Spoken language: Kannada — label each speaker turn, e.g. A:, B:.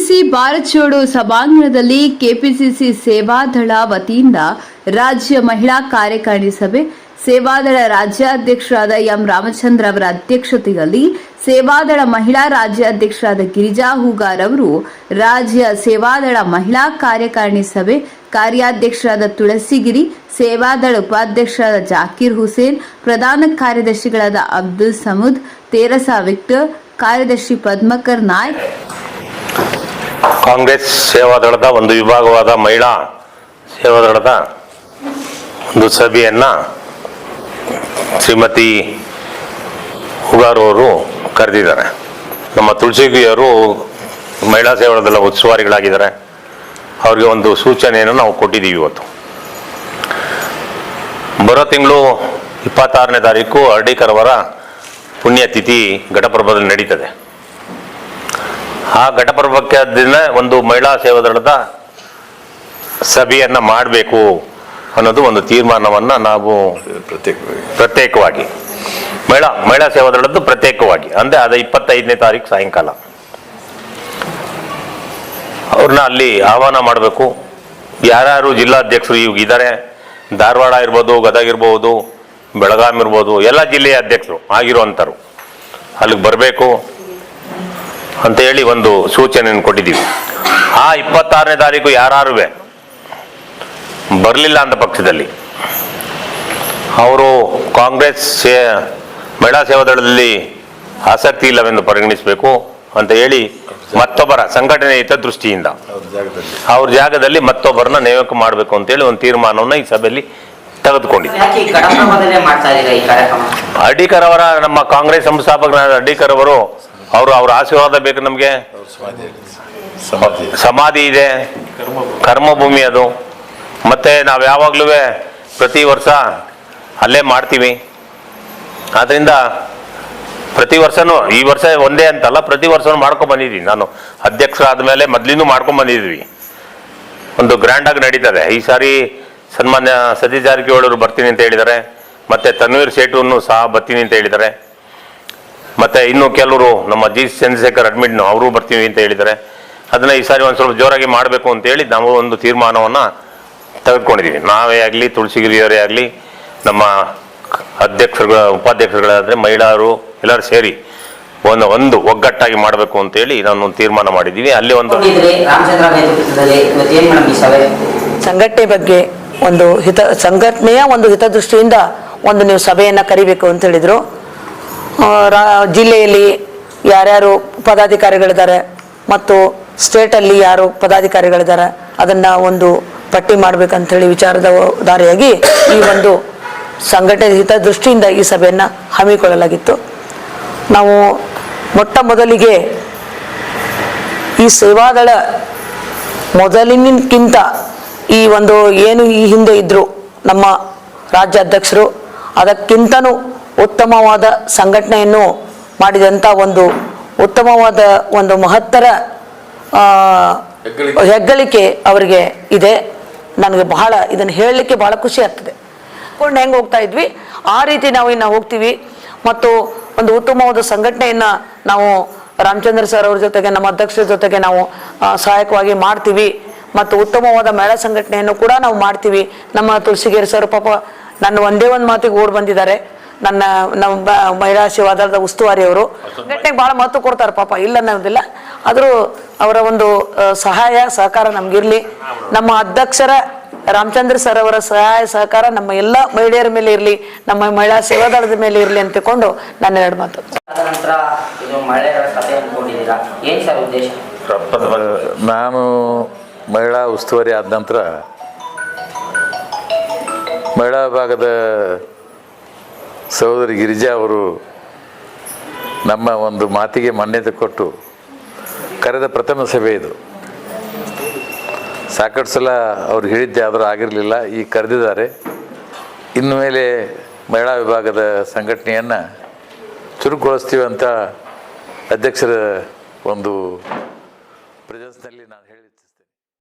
A: ಕೆಪಿಸಿಸಿ ಭಾರತ್ ಜೋಡೋ ಸಭಾಂಗಣದಲ್ಲಿ ಕೆಪಿಸಿಸಿ ಸೇವಾದಳ ವತಿಯಿಂದ ರಾಜ್ಯ ಮಹಿಳಾ ಕಾರ್ಯಕಾರಿಣಿ ಸಭೆ. ಸೇವಾದಳ ರಾಜ್ಯಾಧ್ಯಕ್ಷರಾದ ಎಂ ರಾಮಚಂದ್ರ ಅವರ ಅಧ್ಯಕ್ಷತೆಯಲ್ಲಿ ಸೇವಾದಳ ಮಹಿಳಾ ರಾಜ್ಯಾಧ್ಯಕ್ಷರಾದ ಗಿರಿಜಾ ಹೂಗಾರ್ ಅವರು ರಾಜ್ಯ ಸೇವಾದಳ ಮಹಿಳಾ ಕಾರ್ಯಕಾರಿಣಿ ಸಭೆ, ಕಾರ್ಯಾಧ್ಯಕ್ಷರಾದ ತುಳಸಿಗಿರಿ, ಸೇವಾದಳ ಉಪಾಧ್ಯಕ್ಷರಾದ ಜಾಕೀರ್ ಹುಸೇನ್, ಪ್ರಧಾನ ಕಾರ್ಯದರ್ಶಿಗಳಾದ ಅಬ್ದುಲ್ ಸಮುದ್, ತೇರಸಾ ವಿಕ್ಟರ್, ಕಾರ್ಯದರ್ಶಿ ಪದ್ಮಕರ್ ನಾಯ್ಕ್.
B: ಕಾಂಗ್ರೆಸ್ ಸೇವಾದಳದ ಒಂದು ವಿಭಾಗವಾದ ಮಹಿಳಾ ಸೇವಾದಳದ ಒಂದು ಸಭೆಯನ್ನ ಶ್ರೀಮತಿ ಹುಗಾರ್ ಅವರು ಕರೆದಿದ್ದಾರೆ. ನಮ್ಮ ತುಳಸಿಗಿರಿಯವರು ಮಹಿಳಾ ಸೇವಾದಳದ ಉಸ್ತುವಾರಿಗಳಾಗಿದ್ದಾರೆ. ಅವ್ರಿಗೆ ಒಂದು ಸೂಚನೆಯನ್ನು ನಾವು ಕೊಟ್ಟಿದ್ದೀವಿ. ಇವತ್ತು ಬರೋ ತಿಂಗಳು 26ನೇ ತಾರೀಕು ಹರ್ಡೀಕರ್ ಅವರ ಪುಣ್ಯತಿಥಿ ಘಟಪ್ರಭಾದಲ್ಲಿ ನಡೀತದೆ. ಆ ಘಟಪ್ರಭಕ್ಕೆ ದಿನ ಒಂದು ಮಹಿಳಾ ಸೇವಾದಳದ ಸಭೆಯನ್ನ ಮಾಡಬೇಕು ಅನ್ನೋದು ಒಂದು ತೀರ್ಮಾನವನ್ನ ನಾವು ಪ್ರತ್ಯೇಕವಾಗಿ ಮಹಿಳಾ ಸೇವಾದಳದ್ದು ಪ್ರತ್ಯೇಕವಾಗಿ ಅಂದ್ರೆ ಅದು 25ನೇ ತಾರೀಕು ಸಾಯಂಕಾಲ ಅವ್ರನ್ನ ಅಲ್ಲಿ ಆಹ್ವಾನ ಮಾಡಬೇಕು. ಯಾರ್ಯಾರು ಜಿಲ್ಲಾಧ್ಯಕ್ಷರು ಈಗ ಇದ್ದಾರೆ, ಧಾರವಾಡ ಇರ್ಬೋದು, ಗದಗ ಇರ್ಬೋದು, ಬೆಳಗಾಂ ಇರ್ಬೋದು, ಎಲ್ಲ ಜಿಲ್ಲೆಯ ಅಧ್ಯಕ್ಷರು ಆಗಿರುವಂಥವ್ರು ಅಲ್ಲಿಗೆ ಬರಬೇಕು ಅಂತ ಹೇಳಿ ಒಂದು ಸೂಚನೆಯನ್ನು ಕೊಟ್ಟಿದ್ದೀವಿ. ಆ 26ನೇ ತಾರೀಕು ಯಾರು ಬರಲಿಲ್ಲ ಅಂತ ಪಕ್ಷದಲ್ಲಿ ಅವರು ಕಾಂಗ್ರೆಸ್ ಮಹಿಳಾ ಸೇವಾದಳದಲ್ಲಿ ಆಸಕ್ತಿ ಇಲ್ಲವೆಂದು ಪರಿಗಣಿಸಬೇಕು ಅಂತ ಹೇಳಿ ಮತ್ತೊಬ್ಬರ ಸಂಘಟನೆ ಹಿತದೃಷ್ಟಿಯಿಂದ ಅವ್ರ ಜಾಗದಲ್ಲಿ ಮತ್ತೊಬ್ಬರನ್ನ ನೇಮಕ ಮಾಡಬೇಕು ಅಂತ ಹೇಳಿ ಒಂದು ತೀರ್ಮಾನವನ್ನು ಈ ಸಭೆಯಲ್ಲಿ ತೆಗೆದುಕೊಂಡಿದ್ದಾರೆ. ಹರ್ಡೀಕರ್ ಅವರ ನಮ್ಮ ಕಾಂಗ್ರೆಸ್ ಸಂಸ್ಥಾಪಕರಾದ ಹರ್ಡೀಕರ್ ಅವರು ಅವ್ರ ಆಶೀರ್ವಾದ ಬೇಕು ನಮಗೆ. ಸಮಾಧಿ ಇದೆ, ಕರ್ಮಭೂಮಿ ಅದು. ಮತ್ತೆ ನಾವು ಯಾವಾಗ್ಲೂ ಪ್ರತಿ ವರ್ಷ ಅಲ್ಲೇ ಮಾಡ್ತೀವಿ. ಆದ್ರಿಂದ ಪ್ರತಿ ವರ್ಷನೂ, ಈ ವರ್ಷ ಒಂದೇ ಅಂತಲ್ಲ, ಪ್ರತಿ ವರ್ಷನೂ ಮಾಡ್ಕೊಂಡ್ ಬಂದಿದ್ದೀನಿ. ನಾನು ಅಧ್ಯಕ್ಷರಾದ ಮೇಲೆ ಮೊದ್ಲಿನೂ ಮಾಡ್ಕೊಂಡ್ ಬಂದಿದ್ವಿ. ಒಂದು ಗ್ರ್ಯಾಂಡ್ ಆಗಿ ನಡೀತದೆ. ಈ ಸಾರಿ ಸನ್ಮಾನ್ಯ ಸತೀಶ್ ಜಾರಕಿಹೊಳಿ ಅವರು ಬರ್ತೀನಿ ಅಂತ ಹೇಳಿದ್ದಾರೆ. ಮತ್ತೆ ತನ್ವೀರ್ ಸೇಠುವನ್ನು ಸಹ ಬರ್ತೀನಿ ಅಂತ ಹೇಳಿದ್ದಾರೆ. ಮತ್ತೆ ಇನ್ನು ಕೆಲವರು ನಮ್ಮ ಜಿ ಚಂದ್ರಶೇಖರ್ ಅಡ್ಮಿಟ್ ಅವರು ಬರ್ತೀವಿ ಅಂತ ಹೇಳಿದ್ದಾರೆ. ಅದನ್ನ ಈ ಸಾರಿ ಒಂದು ಸ್ವಲ್ಪ ಜೋರಾಗಿ ಮಾಡಬೇಕು ಅಂತ ಹೇಳಿ ನಾವು ಒಂದು ತೀರ್ಮಾನವನ್ನ ತೆಗೆದುಕೊಂಡಿದ್ದೀವಿ. ನಾವೇ ಆಗಲಿ, ತುಳಸಿಗಿರಿಯವರೇ ಆಗಲಿ, ನಮ್ಮ ಉಪಾಧ್ಯಕ್ಷರುಗಳಾದ್ರೆ ಮಹಿಳೆಯರು ಎಲ್ಲರೂ ಸೇರಿ ಒಂದು ಒಗ್ಗಟ್ಟಾಗಿ ಮಾಡಬೇಕು ಅಂತ ಹೇಳಿ ನಾನು ಒಂದು ತೀರ್ಮಾನ ಮಾಡಿದ್ದೀವಿ. ಅಲ್ಲಿ ಒಂದು
C: ಸಂಘಟನೆ ಬಗ್ಗೆ ಒಂದು ಸಂಘಟನೆಯ ಒಂದು ಹಿತದೃಷ್ಟಿಯಿಂದ ಒಂದು ನೀವು ಸಭೆಯನ್ನ ಕರಿಬೇಕು ಅಂತ ಹೇಳಿದ್ರು. ಜಿಲ್ಲೆಯಲ್ಲಿ ಯಾರ್ಯಾರು ಪದಾಧಿಕಾರಿಗಳಿದ್ದಾರೆ ಮತ್ತು ಸ್ಟೇಟಲ್ಲಿ ಯಾರು ಪದಾಧಿಕಾರಿಗಳಿದ್ದಾರೆ ಅದನ್ನ ಒಂದು ಪಟ್ಟಿ ಮಾಡ್ಬೇಕಂತೇಳಿ ವಿಚಾರದ ದಾರಿಯಾಗಿ ಈ ಒಂದು ಸಂಘಟನೆ ಹಿತದೃಷ್ಟಿಯಿಂದ ಈ ಸಭೆಯನ್ನ ಹಮ್ಮಿಕೊಳ್ಳಲಾಗಿತ್ತು. ನಾವು ಮೊಟ್ಟ ಮೊದಲಿಗೆ ಈ ಸೇವಾದಳ ಮೊದಲಿನಕ್ಕಿಂತ ಈ ಒಂದು ಏನು ಈ ಹಿಂದೆ ಇದ್ರು ನಮ್ಮ ರಾಜ್ಯಾಧ್ಯಕ್ಷರು, ಅದಕ್ಕಿಂತನೂ ಉತ್ತಮವಾದ ಸಂಘಟನೆಯನ್ನು ಮಾಡಿದಂಥ ಒಂದು ಉತ್ತಮವಾದ ಒಂದು ಮಹತ್ತರ ಹೆಗ್ಗಳಿಕೆ ಅವರಿಗೆ ಇದೆ. ನನಗೆ ಬಹಳ ಇದನ್ನು ಹೇಳಲಿಕ್ಕೆ ಬಹಳ ಖುಷಿ ಆಗ್ತದೆ. ಹೆಂಗೆ ಹೋಗ್ತಾ ಇದ್ವಿ ಆ ರೀತಿ ನಾವು ಇನ್ನು ಹೋಗ್ತೀವಿ. ಮತ್ತು ಒಂದು ಉತ್ತಮವಾದ ಸಂಘಟನೆಯನ್ನ ನಾವು ರಾಮಚಂದ್ರ ಸರ್ ಅವ್ರ ಜೊತೆಗೆ, ನಮ್ಮ ಅಧ್ಯಕ್ಷರ ಜೊತೆಗೆ ನಾವು ಸಹಾಯಕವಾಗಿ ಮಾಡ್ತೀವಿ. ಮತ್ತು ಉತ್ತಮವಾದ ಮಹಿಳಾ ಸಂಘಟನೆಯನ್ನು ಕೂಡ ನಾವು ಮಾಡ್ತೀವಿ. ನಮ್ಮ ತುಳಸಿಗಿರಿ ಸರ್ ಪಾಪ ನನ್ನ ಒಂದೇ ಒಂದು ಮಾತಿಗೆ ಓಡ್ ಬಂದಿದ್ದಾರೆ. ನಮ್ಮ ಮಹಿಳಾ ಸೇವಾದಳದ ಉಸ್ತುವಾರಿ ಅವರು ಸಂಘಟನೆಗೆ ಬಹಳ ಮಹತ್ವ ಕೊಡ್ತಾರೆ ಪಾಪ, ಇಲ್ಲ ಅನ್ನೋದಿಲ್ಲ. ಆದರೂ ಅವರ ಒಂದು ಸಹಾಯ ಸಹಕಾರ ನಮ್ಗಿರ್ಲಿ. ನಮ್ಮ ಅಧ್ಯಕ್ಷರ ರಾಮಚಂದ್ರ ಸರ್ ಅವರ ಸಹಾಯ ಸಹಕಾರ ನಮ್ಮ ಎಲ್ಲ ಮಹಿಳೆಯರ ಮೇಲೆ ಇರಲಿ, ನಮ್ಮ ಮಹಿಳಾ ಸೇವಾದಳದ ಮೇಲೆ ಇರಲಿ ಅಂತ ತಿಳ್ಕೊಂಡು ನನ್ನ ಎರಡು ಮಾತು.
D: ನಾನು ಮಹಿಳಾ ಉಸ್ತುವಾರಿ ಆದ ನಂತರ ಮಹಿಳಾ ವಿಭಾಗದ ಸಹೋದರಿ ಗಿರಿಜಾ ಅವರು ನಮ್ಮ ಒಂದು ಮಾತಿಗೆ ಮಾನ್ಯತೆ ಕೊಟ್ಟು ಕರೆದ ಪ್ರಥಮ ಸಭೆ ಇದು. ಸಾಕಷ್ಟು ಸಲ ಅವ್ರು ಹೇಳಿದ್ದೆ, ಆದರೂ ಆಗಿರಲಿಲ್ಲ. ಈಗ ಕರೆದಿದ್ದಾರೆ. ಇನ್ನು ಮೇಲೆ ಮಹಿಳಾ ವಿಭಾಗದ ಸಂಘಟನೆಯನ್ನು ಚುರುಕುಗೊಳಿಸ್ತೀವಿ ಅಂತ ಅಧ್ಯಕ್ಷರ ಒಂದು